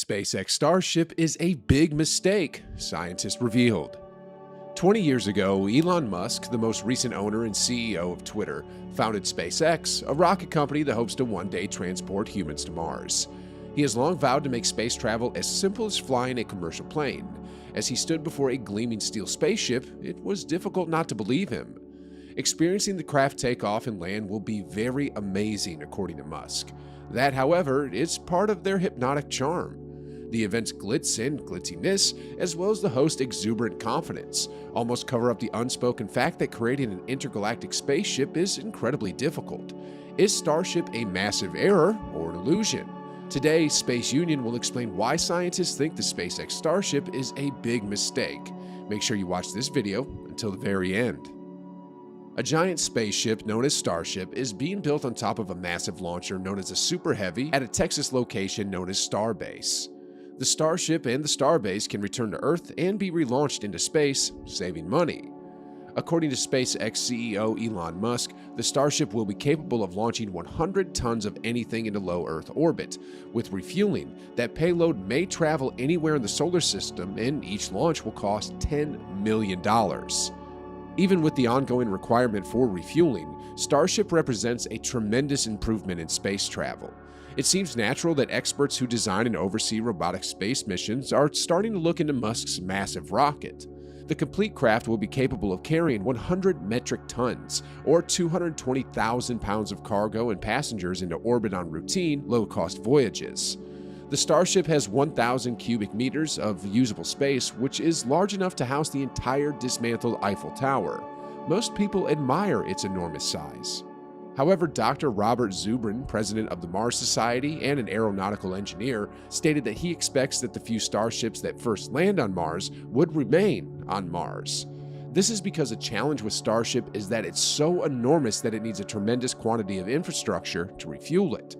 SpaceX Starship is a big mistake, scientists revealed. 20 years ago, Elon Musk, the most recent owner and CEO of Twitter, founded SpaceX, a rocket company that hopes to one day transport humans to Mars. He has long vowed to make space travel as simple as flying a commercial plane. As he stood before a gleaming steel spaceship, it was difficult not to believe him. Experiencing the craft take off and land will be very amazing, according to Musk. That, however, is part of their hypnotic charm. The event's glitz and glitziness, as well as the host's exuberant confidence, almost cover up the unspoken fact that creating an intergalactic spaceship is incredibly difficult. Is Starship a massive error or an illusion? Today, Space Union will explain why scientists think the SpaceX Starship is a big mistake. Make sure you watch this video until the very end. A giant spaceship known as Starship is being built on top of a massive launcher known as a Super Heavy at a Texas location known as Starbase. The Starship and the Starbase can return to Earth and be relaunched into space, saving money. According to SpaceX CEO Elon Musk, the Starship will be capable of launching 100 tons of anything into low Earth orbit. With refueling, that payload may travel anywhere in the solar system, and each launch will cost $10 million. Even with the ongoing requirement for refueling, Starship represents a tremendous improvement in space travel. It seems natural that experts who design and oversee robotic space missions are starting to look into Musk's massive rocket. The complete craft will be capable of carrying 100 metric tons, or 220,000 pounds of cargo and passengers into orbit on routine, low-cost voyages. The Starship has 1,000 cubic meters of usable space, which is large enough to house the entire dismantled Eiffel Tower. Most people admire its enormous size. However, Dr. Robert Zubrin, president of the Mars Society and an aeronautical engineer, stated that he expects that the few starships that first land on Mars would remain on Mars. This is because a challenge with Starship is that it's so enormous that it needs a tremendous quantity of infrastructure to refuel it.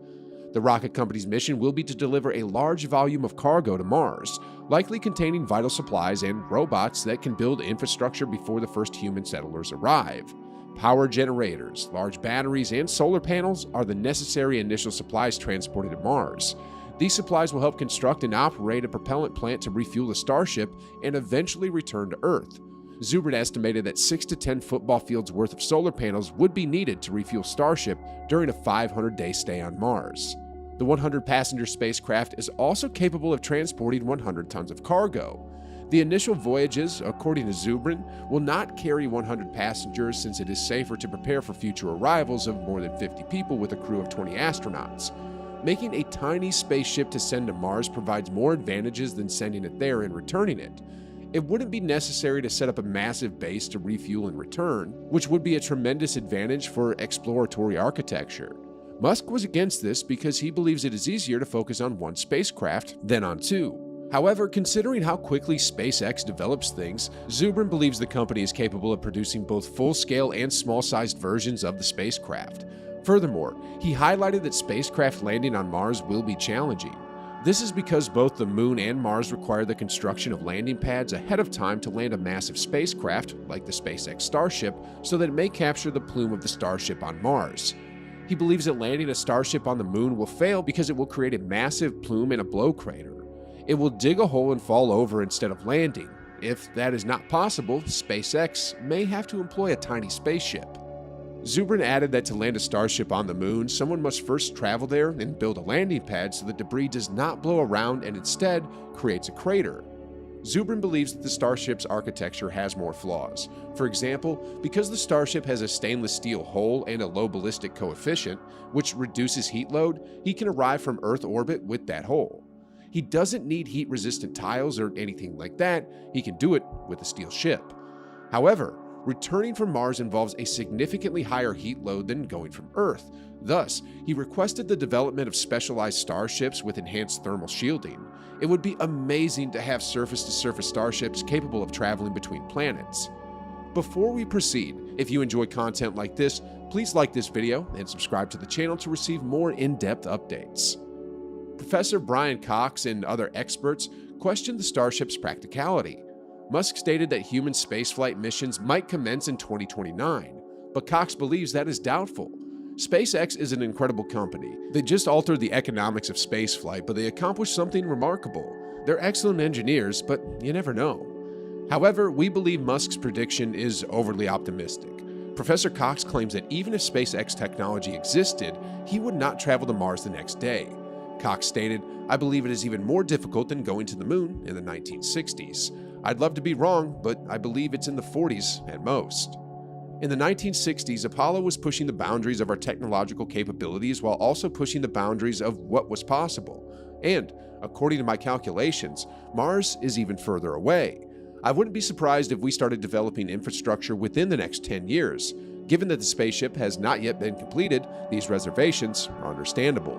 The rocket company's mission will be to deliver a large volume of cargo to Mars, likely containing vital supplies and robots that can build infrastructure before the first human settlers arrive. Power generators, large batteries, and solar panels are the necessary initial supplies transported to Mars. These supplies will help construct and operate a propellant plant to refuel the Starship and eventually return to Earth. Zubrin estimated that 6 to 10 football fields worth of solar panels would be needed to refuel Starship during a 500-day stay on Mars. The 100-passenger spacecraft is also capable of transporting 100 tons of cargo. The initial voyages, according to Zubrin, will not carry 100 passengers since it is safer to prepare for future arrivals of more than 50 people with a crew of 20 astronauts. Making a tiny spaceship to send to Mars provides more advantages than sending it there and returning it. It wouldn't be necessary to set up a massive base to refuel and return, which would be a tremendous advantage for exploratory architecture. Musk was against this because he believes it is easier to focus on one spacecraft than on two. However, considering how quickly SpaceX develops things, Zubrin believes the company is capable of producing both full-scale and small-sized versions of the spacecraft. Furthermore, he highlighted that spacecraft landing on Mars will be challenging. This is because both the Moon and Mars require the construction of landing pads ahead of time to land a massive spacecraft, like the SpaceX Starship, so that it may capture the plume of the Starship on Mars. He believes that landing a Starship on the Moon will fail because it will create a massive plume and a blow crater. It will dig a hole and fall over instead of landing. If that is not possible, SpaceX may have to employ a tiny spaceship. Zubrin added that to land a Starship on the Moon, someone must first travel there and build a landing pad so the debris does not blow around and instead creates a crater. Zubrin believes that the Starship's architecture has more flaws. For example, because the Starship has a stainless steel hull and a low ballistic coefficient, which reduces heat load, he can arrive from Earth orbit with that hull. He doesn't need heat-resistant tiles or anything like that. He can do it with a steel ship. However, returning from Mars involves a significantly higher heat load than going from Earth. Thus, he requested the development of specialized starships with enhanced thermal shielding. It would be amazing to have surface-to-surface starships capable of traveling between planets. Before we proceed, if you enjoy content like this, please like this video and subscribe to the channel to receive more in-depth updates. Professor Brian Cox and other experts questioned the Starship's practicality. Musk stated that human spaceflight missions might commence in 2029, but Cox believes that is doubtful. SpaceX is an incredible company. They just altered the economics of spaceflight, but they accomplished something remarkable. They're excellent engineers, but you never know. However, we believe Musk's prediction is overly optimistic. Professor Cox claims that even if SpaceX technology existed, he would not travel to Mars the next day. Cox stated, "I believe it is even more difficult than going to the moon in the 1960s. I'd love to be wrong, but I believe it's in the 40s at most." In the 1960s, Apollo was pushing the boundaries of our technological capabilities while also pushing the boundaries of what was possible. And, according to my calculations, Mars is even further away. I wouldn't be surprised if we started developing infrastructure within the next 10 years. Given that the spaceship has not yet been completed, these reservations are understandable.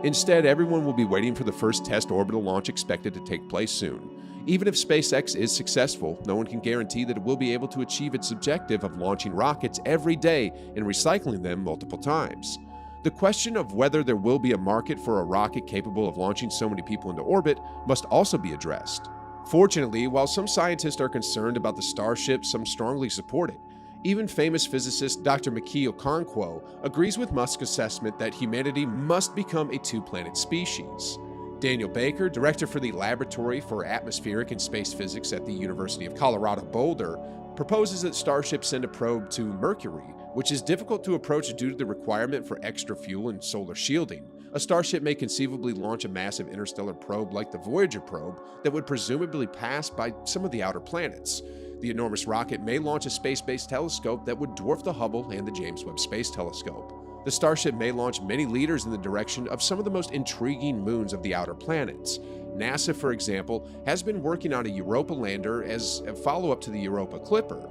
Instead, everyone will be waiting for the first test orbital launch expected to take place soon. Even if SpaceX is successful, no one can guarantee that it will be able to achieve its objective of launching rockets every day and recycling them multiple times. The question of whether there will be a market for a rocket capable of launching so many people into orbit must also be addressed. Fortunately, while some scientists are concerned about the Starship, some strongly support it. Even famous physicist Dr. Miki Okonkwo agrees with Musk's assessment that humanity must become a two-planet species. Daniel Baker, director for the Laboratory for Atmospheric and Space Physics at the University of Colorado Boulder, proposes that Starship send a probe to Mercury, which is difficult to approach due to the requirement for extra fuel and solar shielding. A Starship may conceivably launch a massive interstellar probe like the Voyager probe that would presumably pass by some of the outer planets. The enormous rocket may launch a space-based telescope that would dwarf the Hubble and the James Webb Space Telescope. The Starship may launch many leaders in the direction of some of the most intriguing moons of the outer planets. NASA, for example, has been working on a Europa Lander as a follow-up to the Europa Clipper.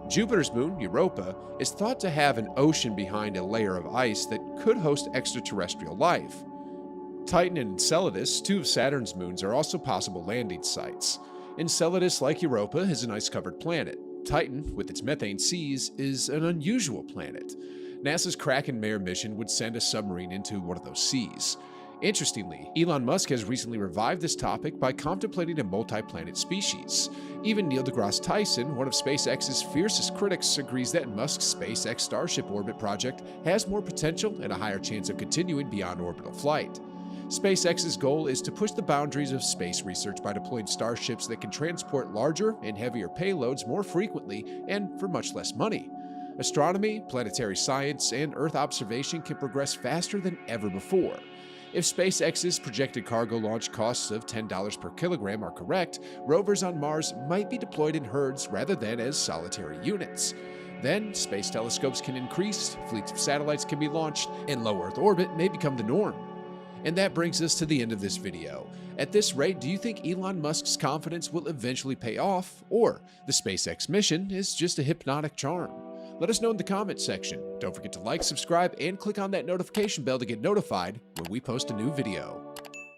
Jupiter's moon, Europa, is thought to have an ocean behind a layer of ice that could host extraterrestrial life. Titan and Enceladus, two of Saturn's moons, are also possible landing sites. Enceladus, like Europa, is an ice-covered planet. Titan, with its methane seas, is an unusual planet. NASA's Kraken Mare mission would send a submarine into one of those seas. Interestingly, Elon Musk has recently revived this topic by contemplating a multi-planet species. Even Neil deGrasse Tyson, one of SpaceX's fiercest critics, agrees that Musk's SpaceX Starship orbit project has more potential and a higher chance of continuing beyond orbital flight. SpaceX's goal is to push the boundaries of space research by deploying starships that can transport larger and heavier payloads more frequently and for much less money. Astronomy, planetary science, and Earth observation can progress faster than ever before. If SpaceX's projected cargo launch costs of $10 per kilogram are correct, rovers on Mars might be deployed in herds rather than as solitary units. Then, space telescopes can increase, fleets of satellites can be launched, and low Earth orbit may become the norm. And that brings us to the end of this video. At this rate, do you think Elon Musk's confidence will eventually pay off, or the SpaceX mission is just a hypnotic charm? Let us know in the comments section. Don't forget to like, subscribe, and click on that notification bell to get notified when we post a new video.